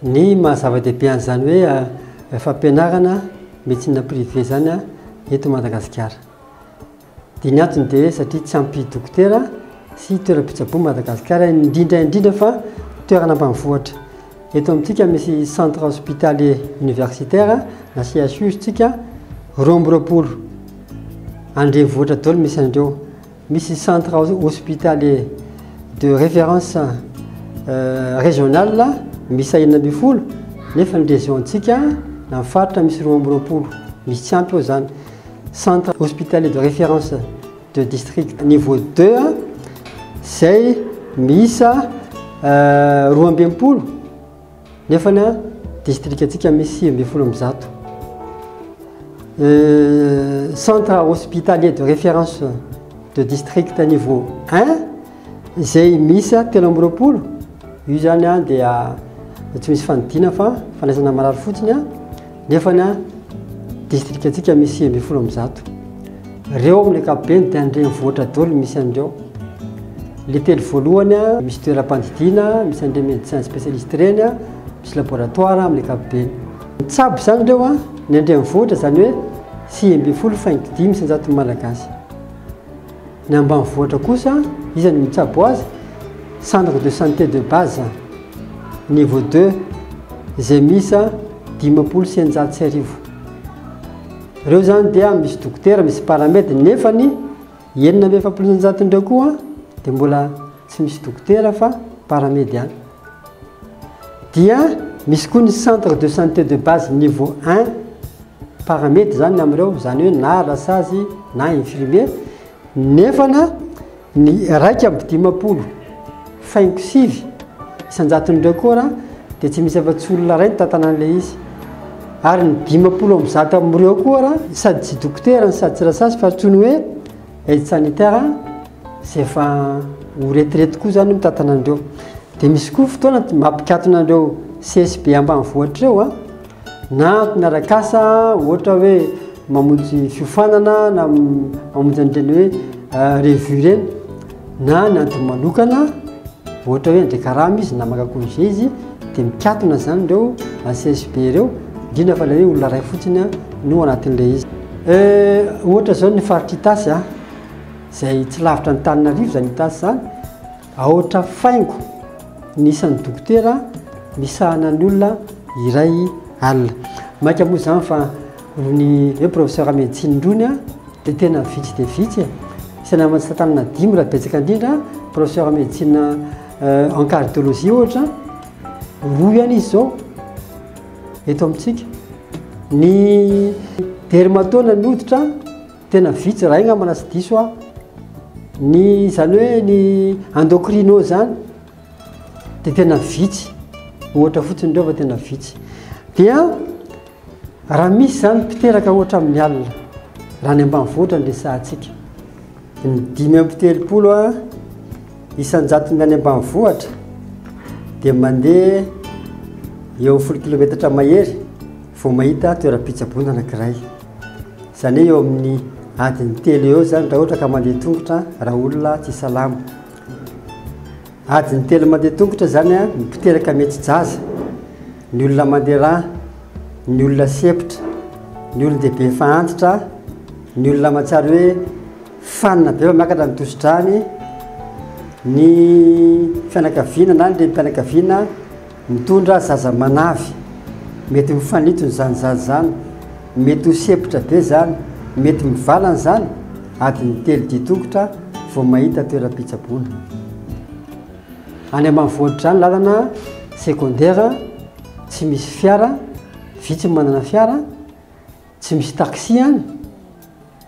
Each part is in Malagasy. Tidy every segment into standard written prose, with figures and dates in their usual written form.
ny mahazava-dehibe an'izany hoe fampianarana médecine privé zany eto Madagasikara. Dia ny antony dia satria tsy ampy dokotera sy toeram-pitsaboana Madagasikara, indrindra fa toerana ambanivohitra. Eto amintsika misy centre hospitalier universitaire na CHU tsika rombropolo andrenivohitra daholo misy andreo. Misy centre hospitalier de référence régionale misy 120 nefa ny région-tsika na ny faritra misy rombropolo, misy tsy ampy eo zany. Centre hospitalier de référence de district niveau 2 zay misa 12 nefa na district atsika misy 60. Centre hospitalier de référence de district niveau 1 zay misa 13. Io zany dia tsy misy fanidina fa fanaisana marary fotsiny nefa na district atsika misy 60. Reo amin'ny ankapobeny dia andrenivohitra daholo misy andreo. Le telo voalohany misy toeram-pandidiana, misy andreo médecin spécialiste reny, misy laboratoire amin'ny ankapobeny. Tsabo zany reo ny andrenivohitra zany hoe 5,5 isanjato malagasy. Ny ambanivohitra kosa izany mitsabo azy centre de santé de base niveau 2 zay misa 5,900. Reo zany dia misy dokotera, misy paramètre nefa ny 9,700 ndreo koa dia mbola tsy misy dokotera fa paramètre ihany. Dia misy koa ny centre de santé de base niveau 1 paramètre zany amin'ireo, zany hoe na rasazy na infirmier, nefa na ny 1,5 isanjatondreo koa raha dia tsy misy afa-tsy olona ray ny tantanan'ilay izy. Ary ny 50 amin'ireo koa raha sady tsy dokotera sady tsy rasazy fa tsony hoe aide sanitaire zay efa ho retraite koa zany mitantanandreo. Dia misy koa fotoana mampikatona andreo CSB ambanivohitra reo na antony arak'asa ohatra hoe mamonjy fiofanana na mamonjy an'ireny hoe revue reny, na ny antony manokana ohatra hoe andrin-karama izy na maka congé izy dia mikatona zany reo CSB reo, indrindra fa ilay hoe olona ray fotsiny no anatin'ilay izy. Ohatra zao ny faritra Itasy zay tsy lavitra ny Antananarivo zany Itasy zany, ohatra faingo ny isan'ny dokotera misahana ny olona iray alina. Maika moa zany fa ny hoe professeur médecine ndrony dia tena vitsy dia vitsy. Isana mantsy-tantanana 10 raha betsaka indrindra professeur médecine en cardiologie ohatra 2 ihany izy zao eto amintsika. Ny dermatona ny hoditra tena vitsy raha igny manasy diso ny zany hoe ny endocrino zany dia tena vitsy, ohatra fotsiny reo fa tena vitsy. Dia raha misy zany mpiteraka ohatra amin'ny alina raha ny ambanivohitra ny resahantsika, ny 5,30 isanjatony any ambanivohitra dia mandeha eo 10 km mahery vao mahita toeram-pitsaboana anankiray. Zany hoe eo amin'ny adiny 3 eo zany raha ohatra ka mandeha tongotra raha olona tsy salama. Adiny 3 mandeha tongotra zany mipiteraka mety jaza, ny olona mandeha raha, ny olona sepitra, ny olona dehibe efa antitra, ny olona mahatsara hoe fanina be fa miakatra ny tosi-drany, ny fianakaviana na ny renim-pianakaviana mitondra zaza manavy, mety mifanitony zany zaza zany, mety ho sepitra be zany, mety mivalana zany, adiny 3 dia tongotra vao mahita toeram-pitsaboana. Any ambanivohitra zany lalana secondaire, tsy misy fiara, vitsy manana fiara, tsy misy taxi any.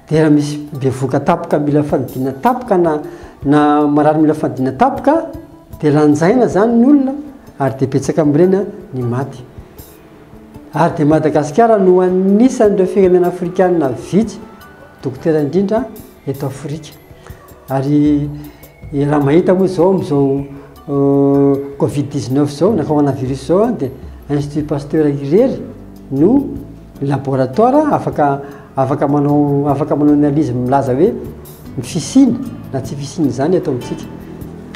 Dia raha misy bevoka tapoka mila fanidina tapoka na marary mila fanidina tapoka dia lanjaina zany ny olona ary dia betsaka amin'ireny ny maty. Ary dia Madagasikara no anisan'ireo firenena afrikanina vitsy dokotera indrindra eto Afrika. Ary raha mahita moa zao amin'izao Covid-19 zao na coronavirus zao dia Institut Pasteur irery no laboratoire afaka manao analyse milaza hoe mifisiny na tsy fisiny zany eto amintsika.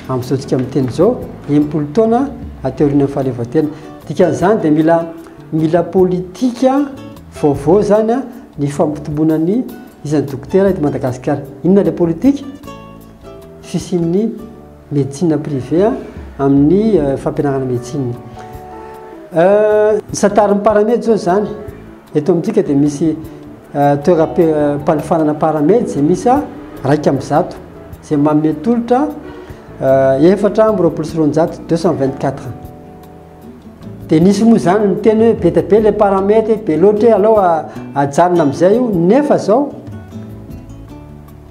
Amin'izao tsika amin'ny teny zao 10 taona ateoriana ny fahaleovan-tena dikan'izany dia mila politika vaovao zany a ny fampitomboanany isan'ny dokotera eto Madagasikara. Inona le politika? Fisian'ny médecine privée amin'ny fampianarana médecine. Ny santarin'ny paramedy zao zany eto amintsika dia misy toeram-panofanana paramedy izay misy raika amby zato izay manome tolotra 4,224. Dia nisy moa zany miteny hoe be dia be le paramedy be loatra alao ajanona amin'izay io, nefa zao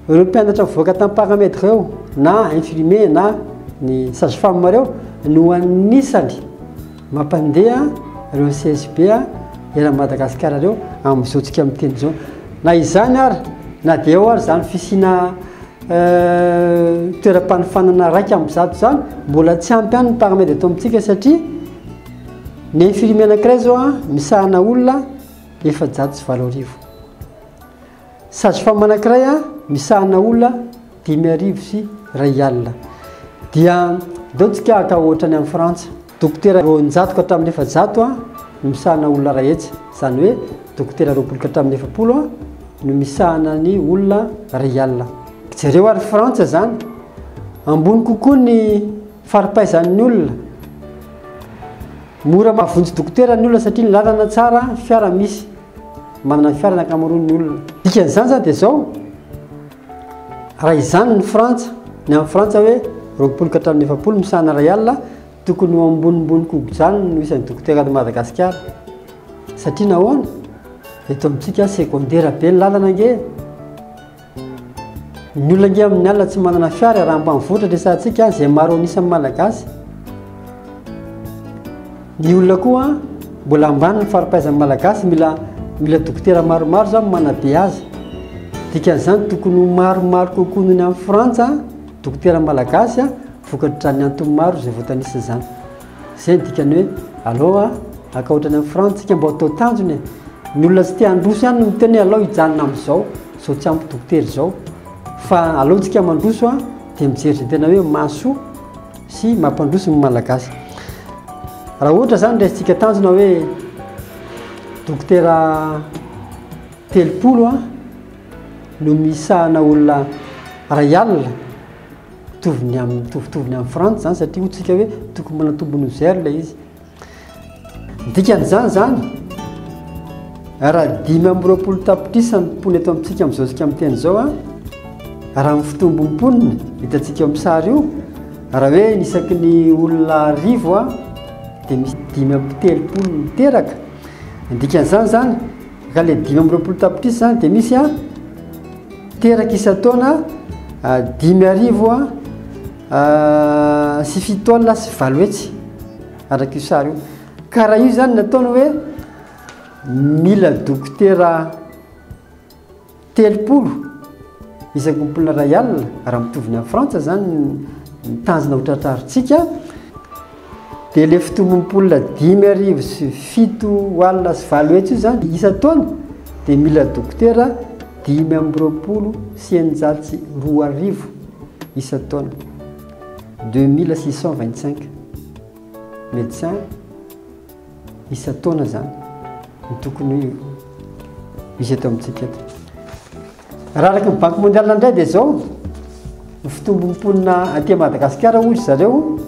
ireo mpianatra mivoaka tamin'ny paramedy ireo na infirmier na ny sage-femme reo no anisany mampandeha ireo CSP era Madagasikara reo amin'izao tsika miteny zao. Na izany ary na dia eo ary zany fisina toeram-panofanana raika amby zato zany mbola tsy ampy any ny paramedy eto amintsika satria ny infirmier anankiray zao misahana olona 420. Sage-femme anankiray misahana olona 5,200. Dia daotsika aka ohatrany amin'ny Frantsa dokotera 900 ka hatramin'ny 400 no misahana olona rahetsy, zany hoe dokotera 20 ka hatramin'ny 70 no misahana ny olona ray. Jereo ary Frantsa zany ambony kokoa ny faripaizan'ny olona, mora mahavonjy dokotera ny olona satria ny lalana tsara fiara misy, manana fiara ny ankamaroan'ny olona. Dikan'izany zany dia zao raha izany ny Frantsa, ny amin'ny Frantsa hoe 20 ka hatramin'ny 70 misahana ray, tokony ho ambonimbony kokoa zany no isan'ny dokotera eto Madagasikara. Satria nahoana? Eto amintsika secondaire be ny lalana nge. Ny olona nge amin'ny alina tsy manana fiara raha ambanivohitra resantsika izay maro anisan'ny malagasy. Ny olona koa mbola ambany ny faripaizan'ny malagasy mila dokotera maromaro zany manabe azy. Dikan'izany tokony maromaro kokoa noho ny amin'ny Frantsa dokotera malagasy vokatra ny antony maro izay voatanisa zany. Izay ny dikany hoe alao aka ohatrany amin'ny Frantsa tsika mbo atao tanjony. Ny olona tsy tia handroso ihany no miteny hoe alao hijanona amin'izao zao tsy ampy dokotera izao, fa alohantsika mandroso dia mijery tena hoe mahasoa sy mampandroso ny malagasy. Raha ohatra zany raisitsika tanjona hoe dokotera 30 no misahana olona ray, mitovitovy amin'ny Frantsa zany satria hotsika hoe tokony manatombony ho zay ilay izy. Dikan'izany zany raha 5,20 tapitrisa ny mpony eto amintsika amin'izao tsika miteny zao raha ny fitombom-poniny hitantsika amin'ny sary io, raha hoe nisaky ny olona 10 dia misy 5,30 miteraka. Dikan'izany zany ka le 5,20 tapitrisa zany dia misy teraka isan-taona 5,000 sy 7 taona sy 7 hetsy araka io sary io. Ka raha io zany nataony hoe mila dokotera 30 isaky mpolona ray raha mitovy ny amin'ny Frantsa zany ny tanjona ho tratraritsika, dia le fitombom-polona 5,000 sy 7 alina sy 7 hetsy io zany isan-taona dia mila dokotera 5,20 sy 902 isan-taona, 2625 médecin isan-taona zany ny tokony misy eto amintsika eto. Raha araka ny banque mondiale indray dia zao ny fitombom-ponina aty Madagasikara ozy zareo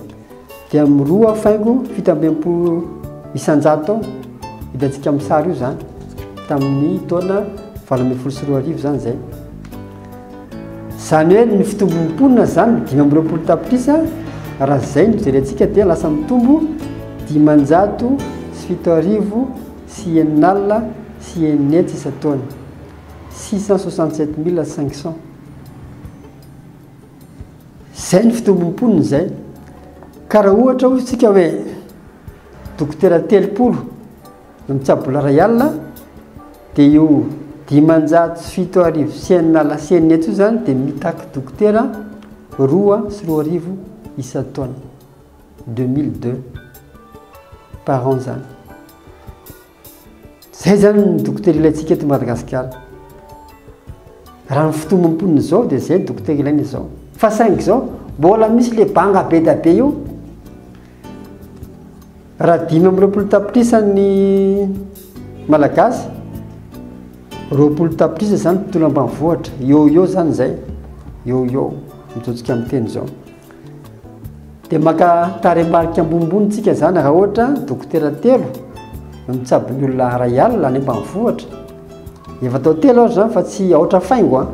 dia amin'ny 2,70 isan-jato hitantsika amin'ny sary io zany tamin'ny taona 2024 zany zay. Zany hoe ny fitombom-ponina zany 5,20 tapitrisa raha zay no jerentsika dia lasa mitombo 500 sy 7,000 sy 9 alina sy 9 hetsy isan-taona, 667 500. Zay ny fitombom-poniny zay. Ka raha ohatra hotsika hoe dokotera 30 no mitsabola ray dia io 500 sy 7,000 sy 9 alina sy 9 hetsy io zany dia mitaky dokotera 2 sy 2,000 isan-taona, 2002 par an zany. Zay zany ny dokotera ilayntsika eto Madagasikara. Raha ny fitombom-poniny zao dia zay ny dokotera ilainy izao. Fa saingy zao mbola misy le banga be da be io raha 5 tapitrisa ny malagasy 20 tapitrisa zany tontolo ambanivohitra eo zany zay eo mitotsika amin'ny teny zao dia maka taremarika ambonimbonitsika zany raha ohatra dokotera 3 mitsabony olona ray alina any ambanivohitra efa atao 3 ohatra zany fa tsy aotra faingo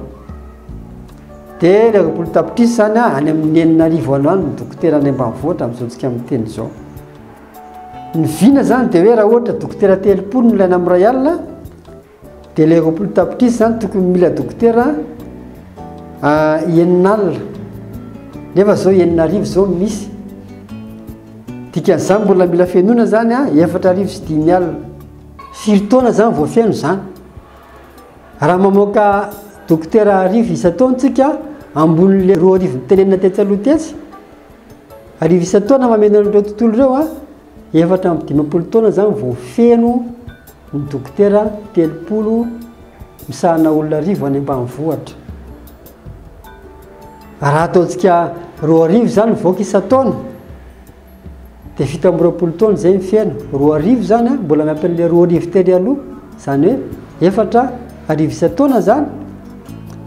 dia le 20 tapitrisa zany any amin'ny 9,000 any dokotera any ambanivohitra mitotsika amin'ny teny zao ny vina zany dia hoe raha ohatra dokotera 30 no ilaina amin'ny ray alina dia le 20 tapitrisa zany tokony mila dokotera 9 alina nefa zao 9,000 zao misy dikan'izany mbola mila fianona zany 4,5 sy 5 alina 4 taona zany vao fiaino zany raha mamoaka dokotera 1,000 isa-taontsika ambon'le 2,000 nitenenina tetsy aloha tetsy 1,000 isa-taona mameno an'ireo tontolo ireo 4,50 taona zany vao feno ny dokotera 30 misahana olona 1,000 any ambanivohitra raha ataontsika 2,000 zany voaka isa-taona dia 7,20 taona zay mifeno 2,000 zany mbola miampy an'le 2,000 teny aloha zany hoe 4,000 isa-taona zany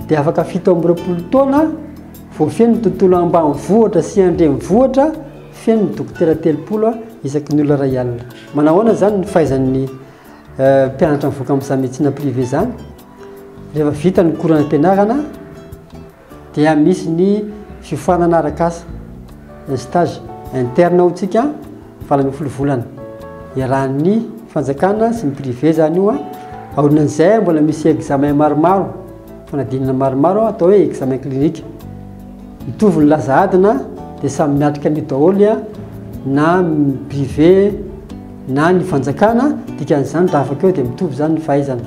dia afaka 7,20 taona vao feno ny tontolo ambanivohitra sy andrenivohitra feno ny dokotera 30 isaky ny olona ray alina manahoana zany ny fahaizan'ny mpianatra mivoaka amin'ny médecine privé zany rehefa vita ny korana ampianarana dia misy ny fifoanana arak'asa stage interne ao tsika valany folovolana iarahan'ny fanjakana sy ny privé zany io aorinan'izay mbola misy examen maromaro fanadinana maromaro atao hoe examen clinique mitovy ny laza adina dia samy miatrika ny daholo na privé na ny fanjakana dikan'izany raha afaka eo dia mitovy zany ny fahaizana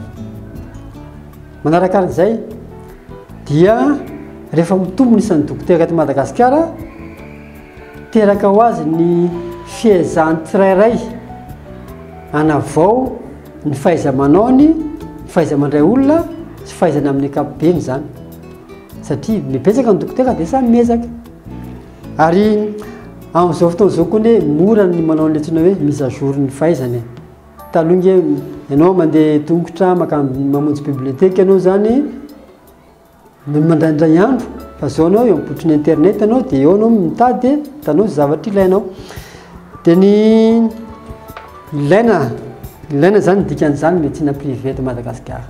manarakarak'izay dia rehefa mitombo nisan'ny dokotera eto Madagasikara teraka ho azy ny fiezahany tsirairay hanavao ny fahaiza-manaony ny fahaiza-mandray olona sy fahaizana amin'ny ankapobeny zany satria mibetsaka ny dokotera dia samy miezaka ary amin'izao fotoana izao koa hoe mora ny manao ny antsoina hoe mise à jour ny fahaizany taloha ianao mandeha tongotra mamonjy biblioteka ianao zany mandraindray andro fa zao anao eo mipotriny internet anao dia eo anao mitady hitanao zavatra ilainao dia ny ilaina zany dikan'izany médecine privé eto Madagasikara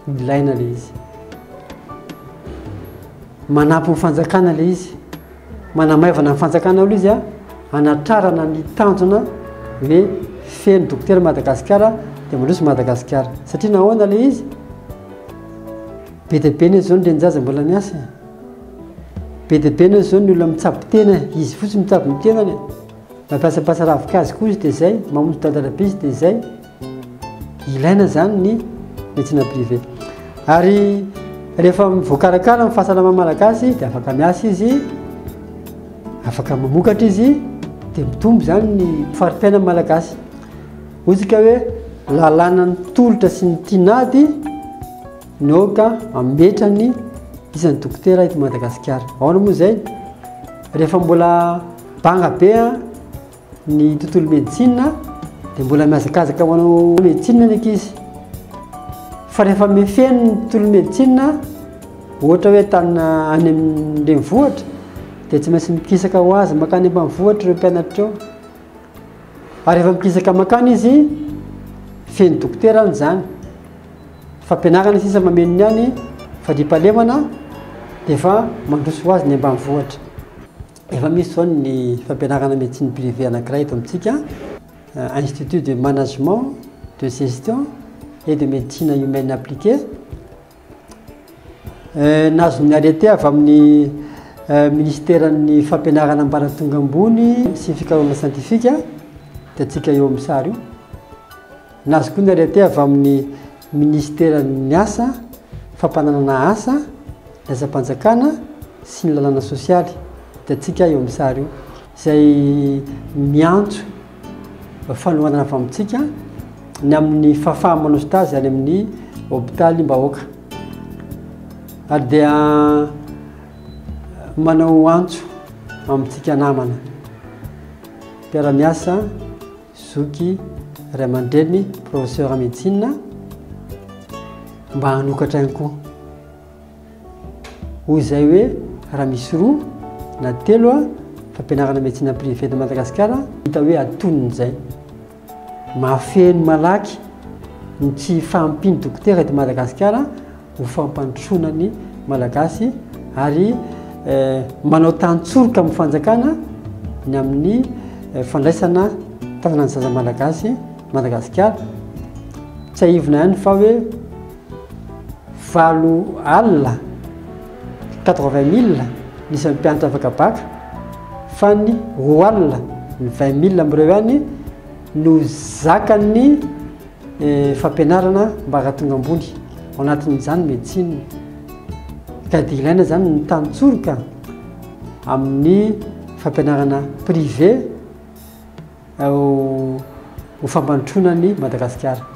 ilaina le izy manampy ny fanjakana le izy manamaivana ny fanjakana aloha izy anatrarana ny tanjona hoe feno dokotera Madagasikara dia mandroso Madagasikara satria nahoana le izy be dia be ny zao ny renjaza mbola miasa be dia be ny zao ny olona mitsaby tena izy fotsy mitsaby ny tenany mampiasapasa ravikazy koa izy dia zay mamonjy tadalabe izy dia zay ilaina zany ny médecine privé ary rehefa voakarakara amin'ny fahasalama malagasy dia afaka miasa izy afaka mamokatra izy dia mitombo zany ny fari-piaina malagasy ohatsika hoe lalàna ny tolotra sy ny tinady naoka ametrany isan'ny dokotera eto Madagasikara ahoana moa zay rehefa mbola banga be ny tontolo médecine dia mbola miazakazaka hoanao médecine ny ankizy fa rehefa mifeno ny tontolo médecine ohatra hoe tanina any amin'ny renivohitra dia tsy maintsy mikisaka ho azy makany ambanivohitra ireo mpianatra eo ary rehefa mikisaka makany izy feno dokotera any zany fampianarana sisa mameno ny any fadripalemana dia efa mandroso ho azy ny ambanivohitra efa misy zao ny fampianarana médecine privé anankiray eto amintsika institut de management de gestion et de médecine humaine appliquée nazo ny arrêté avy amin'ny ministèren'ny fampianarana ambaratonga ambony sy fikarohana scientifique dia atsika eo amin'ny sary io nazo koa ny arrêté avy amin'ny ministèren'ny asa fampananana asa lasa-panjakana sy ny lalàna sosialy dia atsika eo amin'ny sary io izay miantso fanohanana avy amintsika ny amin'ny fahafahamanao stage any amin'ny hôpitaly mbahoaka ary dia manao antso amintsika namana mpiara-miasa zoky ray aman-dreny professeur médecine mba hanokatra ihany koa hoy izay hoe raha misy roa na telo a fampianarana médecine privé de Madagasikara hita hoe atonon'izay mahafeno malaky ny tsy fahampiny dokotera eto Madagasikara ho fampandrosoana ny malagasy ary manao tantsorika amin'ny fanjakana ny amin'ny fandraisana tanana ny zaza malagasy Madagasikara tsy ahivona ihany fa hoe 7,000 80,000 nisan'ny mpianatra afaka baka fa ny 1,000 ny 20,000 amin'ireo ihany no zakany fampianarana mba hahatonga ambony ao anatin'izany médecine ka dia ilaina zany ny tantsorika amin'ny fampianarana privé ho fampandrosoana ny Madagasikara.